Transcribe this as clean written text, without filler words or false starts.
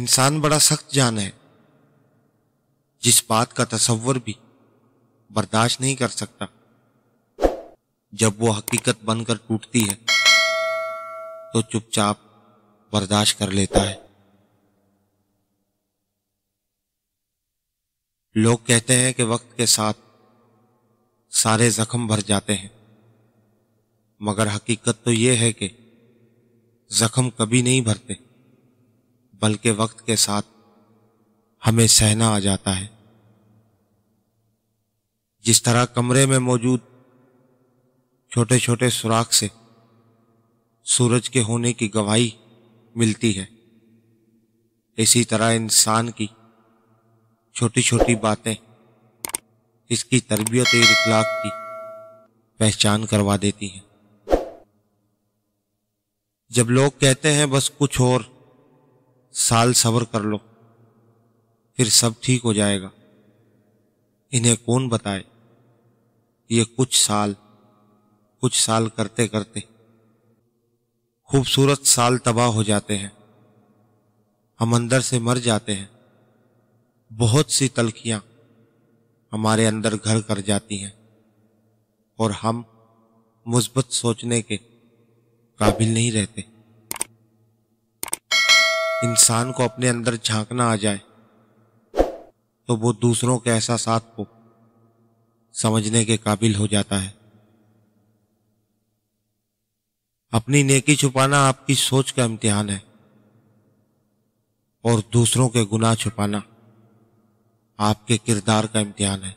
انسان بڑا سخت جان ہے، جس بات کا تصور بھی برداشت نہیں کر سکتا، جب وہ حقیقت بن کر ٹوٹتی ہے تو چپ چاپ برداشت کر لیتا ہے۔ لوگ کہتے ہیں کہ وقت کے ساتھ سارے زخم بھر جاتے ہیں، مگر حقیقت تو یہ ہے کہ زخم کبھی نہیں بھرتے، بلکہ وقت کے ساتھ ہمیں سہنا آ جاتا ہے۔ جس طرح کمرے میں موجود چھوٹے چھوٹے سوراخ سے سورج کے ہونے کی گواہی ملتی ہے، اسی طرح انسان کی چھوٹی چھوٹی باتیں اس کی تربیت اور اخلاق کی پہچان کروا دیتی ہیں۔ جب لوگ کہتے ہیں بس کچھ اور سال صبر کر لو پھر سب ٹھیک ہو جائے گا، انہیں کون بتائے یہ کچھ سال کرتے کرتے خوبصورت سال تباہ ہو جاتے ہیں، ہم اندر سے مر جاتے ہیں، بہت سی تلخیاں ہمارے اندر گھر کر جاتی ہیں اور ہم مثبت سوچنے کے قابل نہیں رہتے۔ انسان کو اپنے اندر جھانکنا آ جائے تو وہ دوسروں کے احساسات کو سمجھنے کے قابل ہو جاتا ہے۔ اپنی نیکی چھپانا آپ کی سوچ کا امتحان ہے اور دوسروں کے گناہ چھپانا آپ کے کردار کا امتحان ہے۔